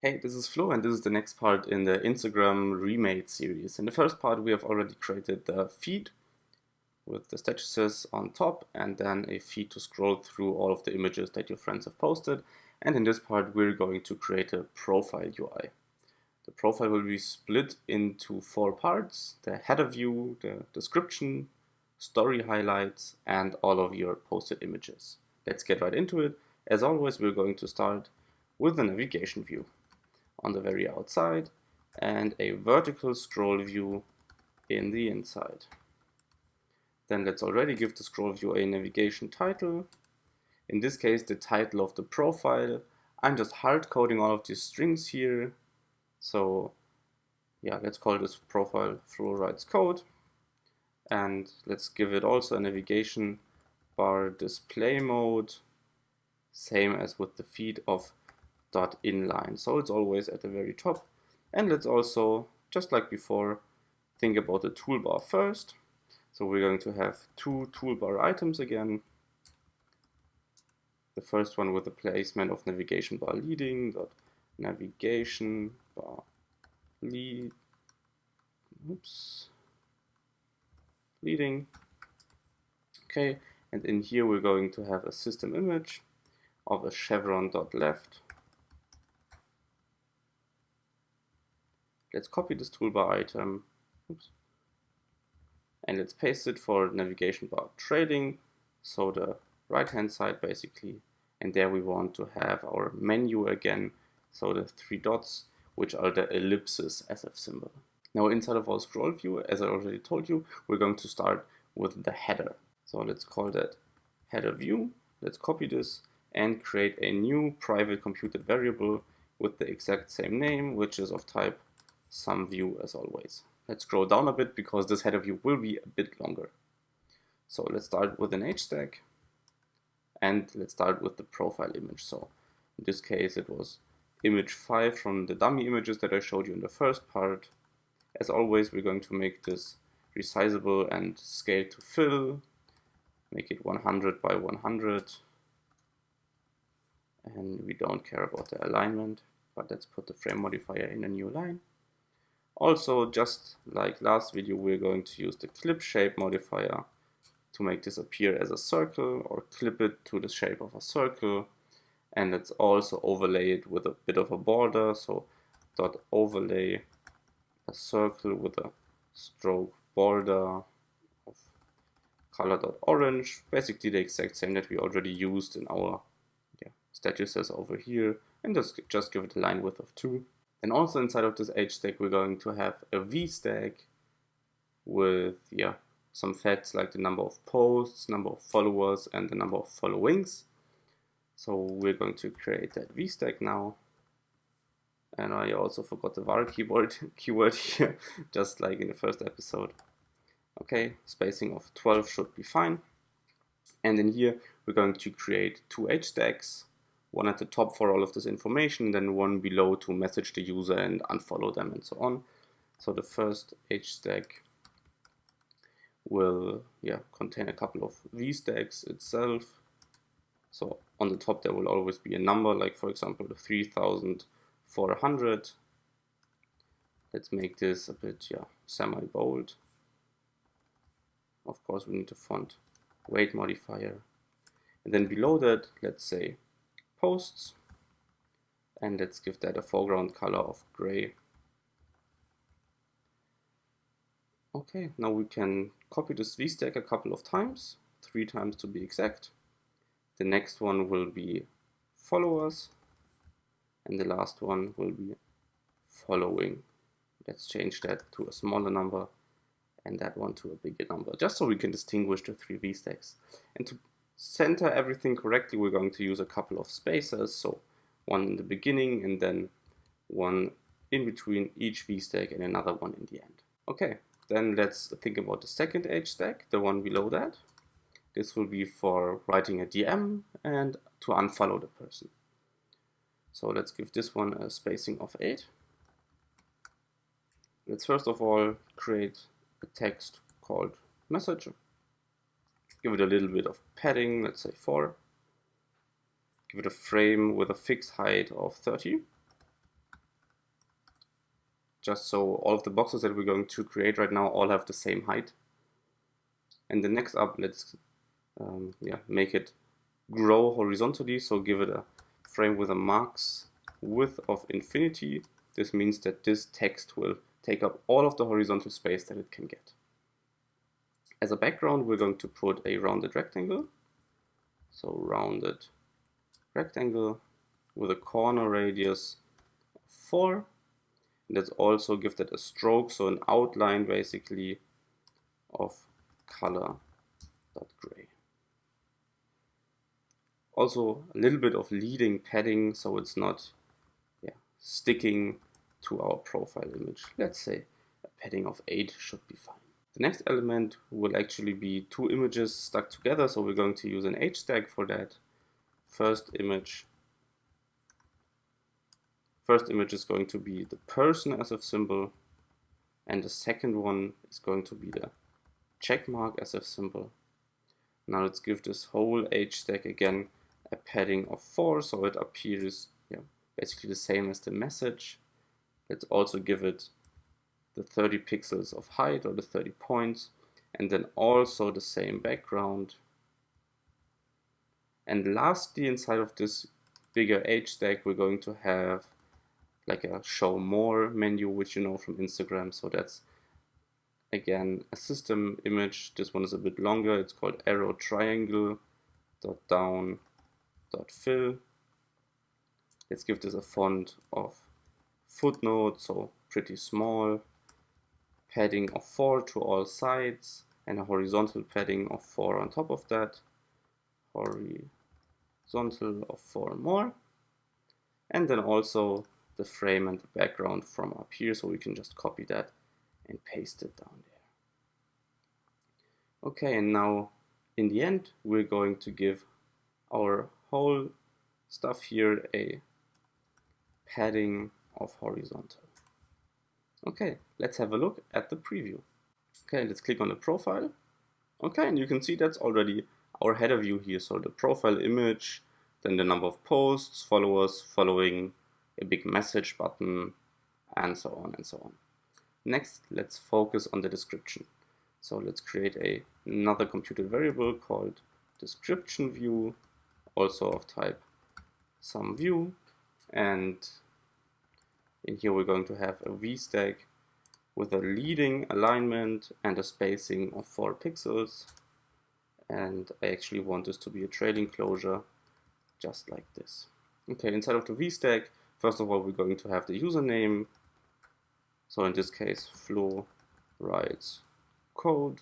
Hey, this is Flo, and this is the next part in the Instagram remade series. In the first part, we have already created the feed with the statuses on top, and then a feed to scroll through all of the images that your friends have posted. And in this part, we're going to create a profile UI. The profile will be split into 4 parts: the header view, the description, story highlights, and all of your posted images. Let's get right into it. As always, we're going to start with the navigation view on the very outside and a vertical scroll view in the inside. Then let's already give the scroll view a navigation title. In this case, the title of the profile. I'm just hard coding all of these strings here. So yeah, let's call this profile Flo writes code. And let's give it also a navigation bar display mode, same as with the feed of .inline. So it's always at the very top. And let's also, just like before, think about the toolbar first. So we're going to have 2 toolbar items again. The first one with the placement of navigation bar leading, navigation bar leading. Okay, and in here we're going to have a system image of a chevron.left. Let's copy this toolbar item. And let's paste it for navigation bar trailing, so the right hand side basically, and there we want to have our menu again, so the 3 dots, which are the ellipsis SF symbol. Now inside of our scroll view, as I already told you, we're going to start with the header. So let's call that header view. Let's copy this and create a new private computed variable with the exact same name, which is of type SumView as always. Let's scroll down a bit because this header view will be a bit longer. So let's start with an HStack and let's start with the profile image. So in this case it was image 5 from the dummy images that I showed you in the first part. As always, we're going to make this resizable and scale to fill, make it 100 by 100, and we don't care about the alignment, but let's put the frame modifier in a new line. Also, just like last video, we're going to use the clip shape modifier to make this appear as a circle or clip it to the shape of a circle. And let's also overlay it with a bit of a border. So dot overlay a circle with a stroke border of color.orange. Basically the exact same that we already used in our statuses over here. And just give it a line width of 2. And also inside of this HStack, we're going to have a VStack with some facts like the number of posts, number of followers, and the number of followings. So we're going to create that VStack now. And I also forgot the var keyword here, just like in the first episode. Okay, spacing of 12 should be fine. And in here, we're going to create 2 HStacks. One at the top for all of this information, then one below to message the user and unfollow them and so on. So the first HStack will contain a couple of VStacks itself. So on the top there will always be a number, like for example the 3400. Let's make this a bit semi-bold. Of course we need a font weight modifier. And then below that, let's say posts, and let's give that a foreground color of gray. Okay, now we can copy this VStack a couple of times, 3 times to be exact. The next one will be followers, and the last one will be following. Let's change that to a smaller number and that one to a bigger number, just so we can distinguish the 3 VStacks. And to center everything correctly, we're going to use a couple of spacers, so one in the beginning and then one in between each VStack and another one in the end. Okay, then let's think about the second HStack, the one below that. This will be for writing a DM and to unfollow the person. So let's give this one a spacing of 8. Let's first of all create a text called message. Give it a little bit of padding, let's say 4. Give it a frame with a fixed height of 30. just so all of the boxes that we're going to create right now all have the same height. And then next up, let's make it grow horizontally, so give it a frame with a max width of infinity. This means that this text will take up all of the horizontal space that it can get. As a background, we're going to put a rounded rectangle. So rounded rectangle with a corner radius of 4. And let's also give that a stroke, so an outline basically of color.gray. Also a little bit of leading padding, so it's not sticking to our profile image. Let's say a padding of 8 should be fine. The next element will actually be 2 images stuck together, so we're going to use an H-stack for that. First image is going to be the person SF symbol, and the second one is going to be the checkmark SF symbol. Now let's give this whole H-stack again a padding of 4, so it appears basically the same as the message. Let's also give it the 30 pixels of height, or the 30 points, and then also the same background. And lastly, inside of this bigger H-stack, we're going to have like a show more menu, which you know from Instagram. So that's again a system image. This one is a bit longer. It's called arrow triangle .down .fill. Let's give this a font of footnote, so pretty small. Padding of 4 to all sides, and a horizontal padding of 4 on top of that. Horizontal of 4 more. And then also the frame and the background from up here, so we can just copy that and paste it down there. Okay, and now in the end, we're going to give our whole stuff here a padding of horizontal. Okay, let's have a look at the preview. Okay, let's click on the profile. Okay, and you can see that's already our header view here. So the profile image, then the number of posts, followers, following, a big message button, and so on and so on. Next, let's focus on the description. So let's create another computed variable called description view, also of type SumView, and in here we're going to have a VStack with a leading alignment and a spacing of 4 pixels. And I actually want this to be a trailing closure, just like this. Okay, inside of the VStack, first of all, we're going to have the username. So in this case, Flo writes code.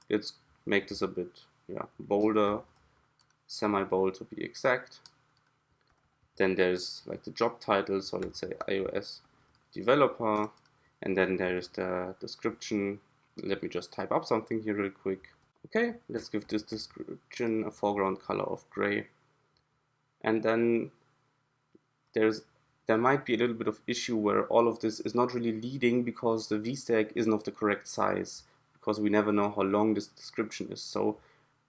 Let's make this a bit bolder, semi-bold to be exact. Then there's like the job title, so let's say iOS developer, and then there's the description. Let me just type up something here real quick. Okay, let's give this description a foreground color of gray. And then there might be a little bit of issue where all of this is not really leading because the VStack isn't of the correct size, because we never know how long this description is. So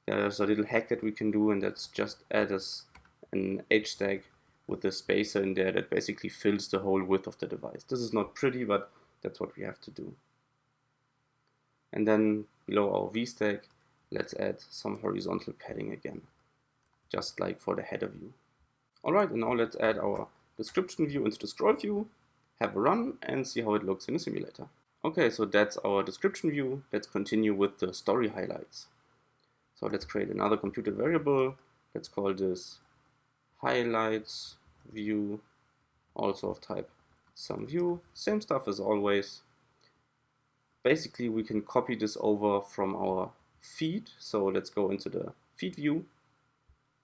there's a little hack that we can do, and that's just add us an H-stack with a spacer in there that basically fills the whole width of the device. This is not pretty, but that's what we have to do. And then below our VStack, let's add some horizontal padding again, just like for the header view. Alright, and now let's add our description view into the scroll view, have a run, and see how it looks in the simulator. Okay, so that's our description view. Let's continue with the story highlights. So let's create another computed variable. Let's call this highlights view, also of type SumView. Same stuff as always. Basically, we can copy this over from our feed. So let's go into the feed view,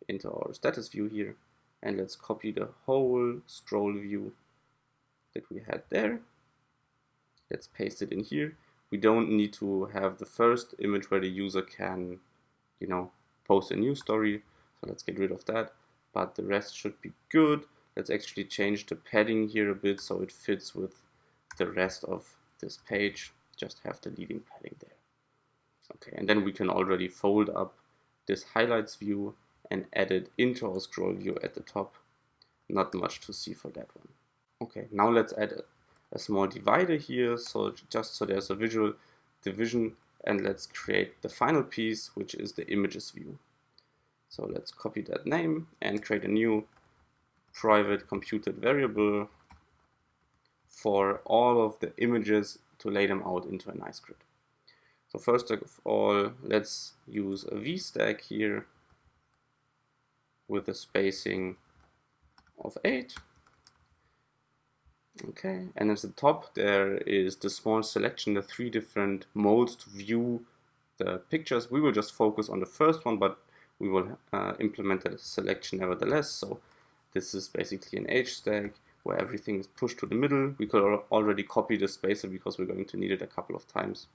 into our status view here, and let's copy the whole scroll view that we had there. Let's paste it in here. We don't need to have the first image where the user can, post a new story. So let's get rid of that, but the rest should be good. Let's actually change the padding here a bit so it fits with the rest of this page. Just have the leading padding there. Okay, and then we can already fold up this highlights view and add it into our scroll view at the top. Not much to see for that one. Okay, now let's add a small divider here, so just so there's a visual division, and let's create the final piece, which is the images view. So let's copy that name and create a new private computed variable for all of the images to lay them out into a nice grid. So first of all, let's use a VStack here with a spacing of 8. Okay, and at the top there is the small selection, the 3 different modes to view the pictures. We will just focus on the first one, but we will implement a selection nevertheless. So this is basically an H stack where everything is pushed to the middle. We could already copy the spacer because we're going to need it a couple of times.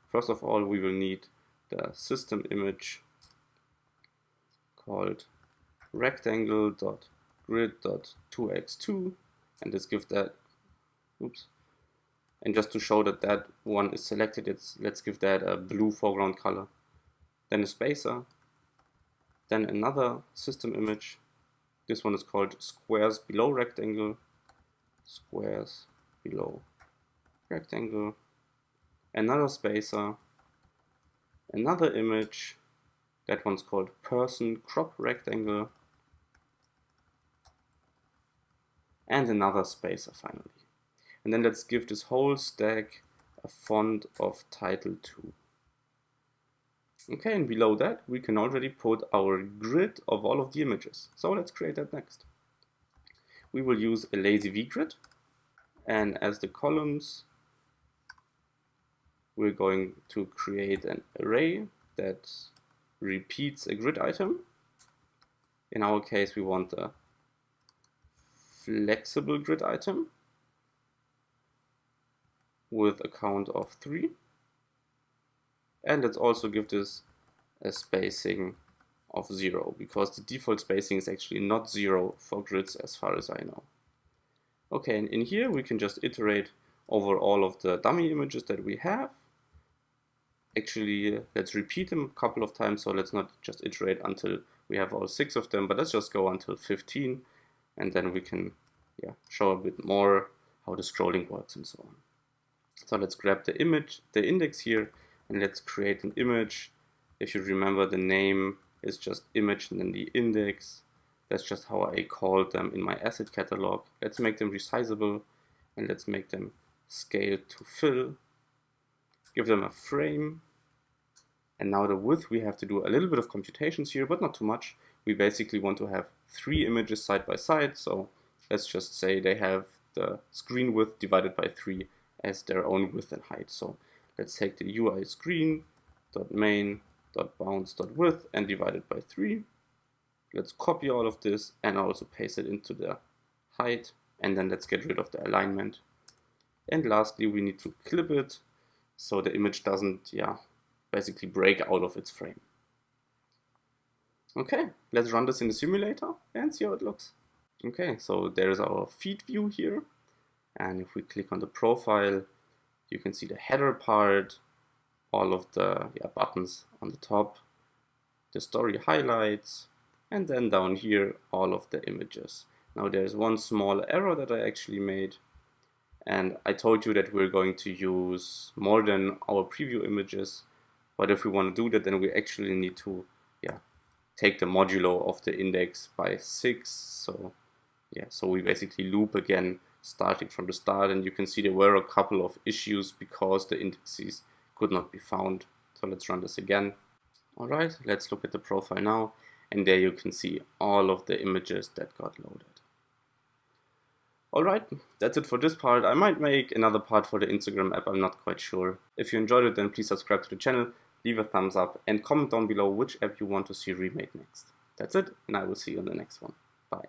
First of all, we will need the system image called rectangle.grid.2x2, and let's give that, and just to show that that one is selected, let's give that a blue foreground color. Then a spacer, then another system image. This one is called squares below rectangle, squares below rectangle, another spacer, another image, that one's called person crop rectangle, and another spacer finally. And then let's give this whole stack a font of title 2. Okay, and below that we can already put our grid of all of the images. So let's create that next. We will use a lazy V grid, and as the columns we're going to create an array that repeats a grid item. In our case we want a flexible grid item with a count of 3, and let's also give this a spacing of 0, because the default spacing is actually not 0 for grids as far as I know. Okay, and in here we can just iterate over all of the dummy images that we have. Actually, let's repeat them a couple of times, so let's not just iterate until we have all 6 of them, but let's just go until 15, and then we can show a bit more how the scrolling works and so on. So let's grab the image, the index here, and let's create an image. If you remember, the name is just image and then the index. That's just how I called them in my asset catalog. Let's make them resizable, and let's make them scale to fill. Give them a frame. And now the width, we have to do a little bit of computations here, but not too much. We basically want to have 3 images side by side, so let's just say they have the screen width divided by 3 as their own width and height. So let's take the UI screen.main.bounds.width and divide it by 3. Let's copy all of this and also paste it into the height, and then let's get rid of the alignment. And lastly, we need to clip it so the image doesn't basically break out of its frame. Okay, let's run this in the simulator and see how it looks. Okay, so there's our feed view here, and if we click on the profile, you can see the header part, all of the buttons on the top, the story highlights, and then down here all of the images. Now there's one small error that I actually made, and I told you that we're going to use more than our preview images, but if we want to do that, then we actually need to take the modulo of the index by 6. So we basically loop again starting from the start, and you can see there were a couple of issues because the indexes could not be found. So let's run this again. Alright, let's look at the profile now, and there you can see all of the images that got loaded. Alright, that's it for this part. I might make another part for the Instagram app, I'm not quite sure. If you enjoyed it, then please subscribe to the channel, leave a thumbs up, and comment down below which app you want to see remade next. That's it, and I will see you in the next one. Bye.